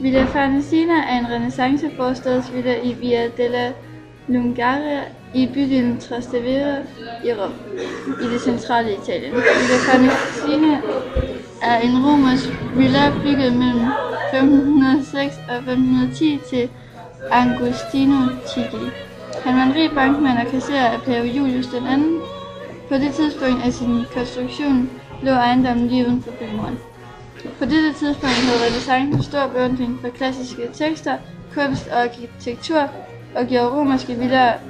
Villa Farnesina er en renæssanceforstadsvilla i Via della Lungara i bydelen Trastevere i Rom, i det centrale Italien. Villa Farnesina er en romersk villa bygget mellem 1506 og 1510 til Agostino Chigi. Han var en rig bankmand og kasserer af pave Julius II. På det tidspunkt af sin konstruktion lå ejendommen lige uden for bymuren. På dette tidspunkt havde renæssancen stor beundring for klassiske tekster, kunst og arkitektur og gjorde romerske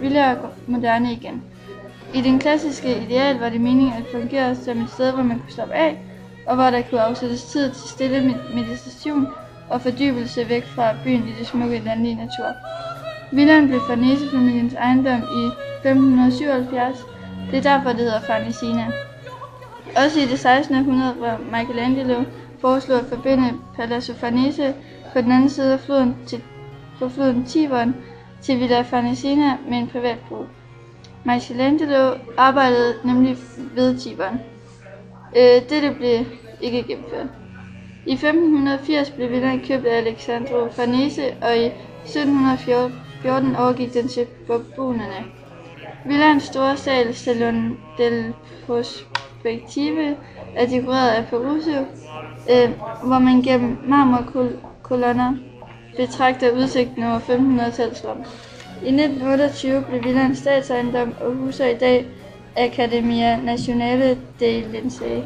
villaer moderne igen. I den klassiske ideal var det meningen at fungere som et sted, hvor man kunne stoppe af, og hvor der kunne afsættes tid til stille meditation og fordybelse væk fra byen i det smukke landlige natur. Villaen blev Farnese-familiens ejendom i 1577. Det er derfor, det hedder Farnesina. Også i det 16. århundrede var Michelangelo foreslog at forbinde Palazzo Farnese på den anden side af floden Tiberon til Villa Farnesina med en privat brug. Michelangelo arbejdede nemlig ved Tiberon. Dette blev ikke gennemført. I 1580 blev villaen købt af Alessandro Farnese, og i 1714 overgik den til Bourbonerne. Villaens store sal, Salon del Prospettive, er dekoreret af Peruso, hvor man gennem marmorkolonner betragter udsigten over 1500-tals Rom. I 1928 blev villaen statsejendom og huser i dag Accademia Nazionale dei Lincei.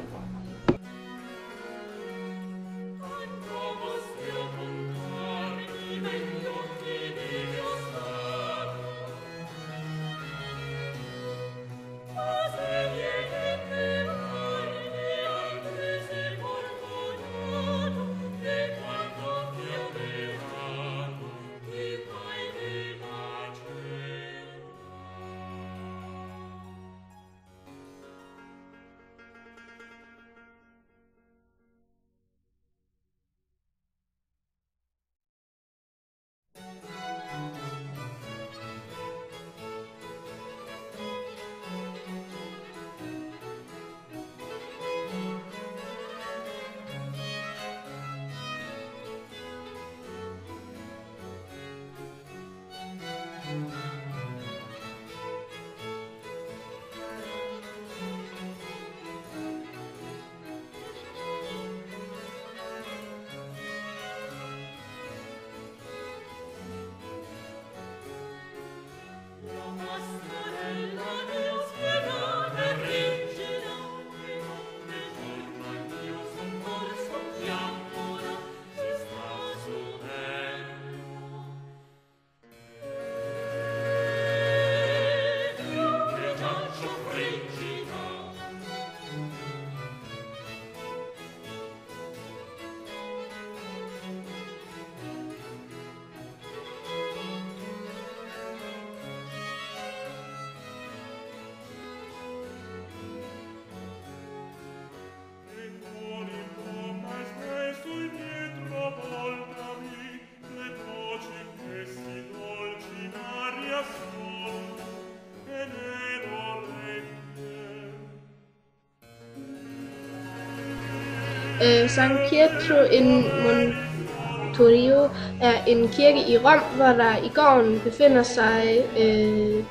San Pietro in Montorio er en kirke i Rom, hvor der i gården befinder sig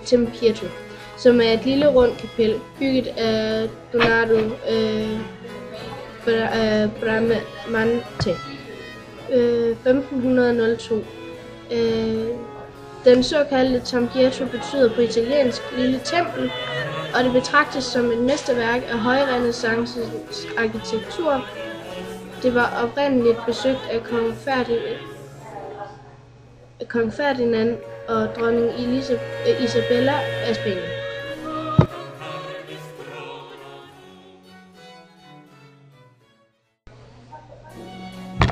Tempietro, som er et lille rundt kapel, bygget af Donato Bramante 1502. Den såkaldte Tempietro betyder på italiensk lille tempel, og det betragtes som et mesterværk af højrenæssancens arkitektur. Det var oprindeligt besøgt af kong Ferdinand og dronning Isabella af Spanien.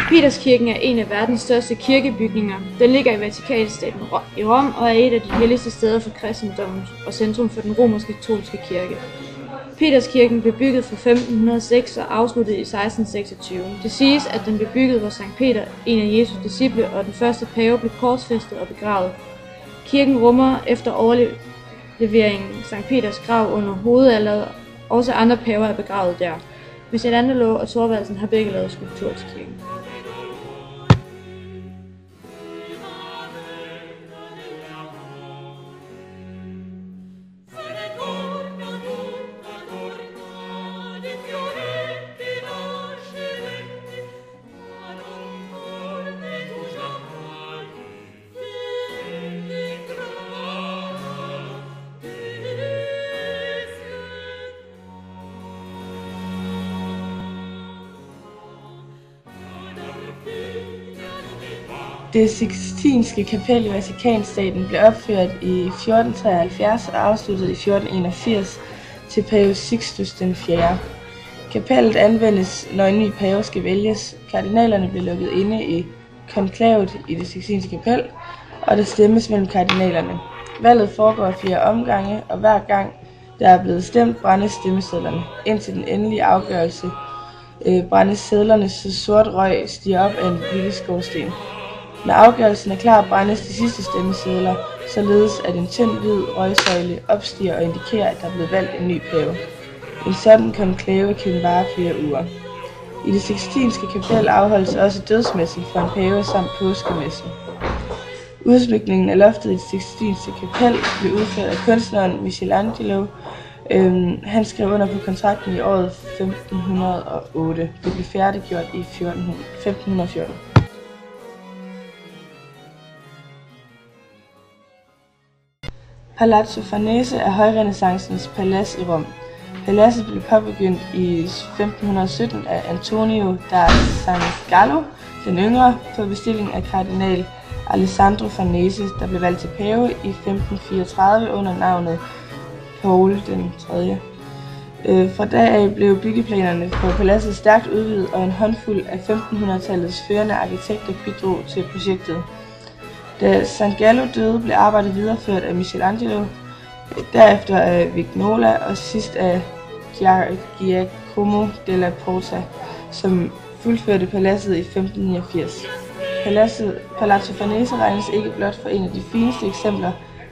Peterskirken er en af verdens største kirkebygninger. Den ligger i Vatikanstaten i Rom og er et af de helligste steder for kristendommen og centrum for den romersk-katolske kirke. Peterskirken blev bygget fra 1506 og afsluttet i 1626. Det siges, at den blev bygget, hvor Sankt Peter, en af Jesu disciple og den første pave, blev korsfæstet og begravet. Kirken rummer efter overleveringen Sankt Peters grav under hovedalderet. Også andre paver er begravet der. Michelangelo og Thorvaldsen har begge lavet skulpturer til kirken. Det Sixtinske Kapel i Vatikanstaten blev opført i 1473 og afsluttet i 1481 til pave Sixtus IV. Kapellet anvendes, når en ny pave skal vælges. Kardinalerne blev lukket inde i konklavet i det Sixtinske Kapel, og der stemmes mellem kardinalerne. Valget foregår i 4 omgange, og hver gang der er blevet stemt, brændes stemmesedlerne. Indtil den endelige afgørelse brændes sedlerne, så sort røg stiger op af en lille skorsten. Når afgørelsen er klar, brændes de sidste stemmesedler, således at en tynd hvid røgsøjle opstiger og indikerer, at der er blevet valgt en ny pave. En sådan konklave kan vare flere uger. I det Sixtinske Kapel afholdes også dødsmessen for en pave samt påskemessen. Udsmykningen af loftet i det Sixtinske Kapel blev udført af kunstneren Michelangelo. Han skrev under på kontrakten i året 1508. Det blev færdiggjort i 1514. Palazzo Farnese er højrenæssancens palads i Rom. Paladset blev påbegyndt i 1517 af Antonio da San Gallo den yngre på bestilling af kardinal Alessandro Farnese, der blev valgt til pave i 1534 under navnet Paul den 3. Fra da af blev byggeplanerne for paladset stærkt udvidet, og en håndfuld af 1500-tallets førende arkitekter bidrog til projektet. Da San Gallo døde, blev arbejdet videreført af Michelangelo, derefter af Vignola og sidst af Giacomo della Porta, som fuldførte paladset i 1589. Palazzo Farnese regnes ikke blot for en af de fineste eksempler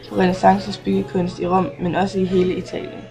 på renæssancens byggekunst i Rom, men også i hele Italien.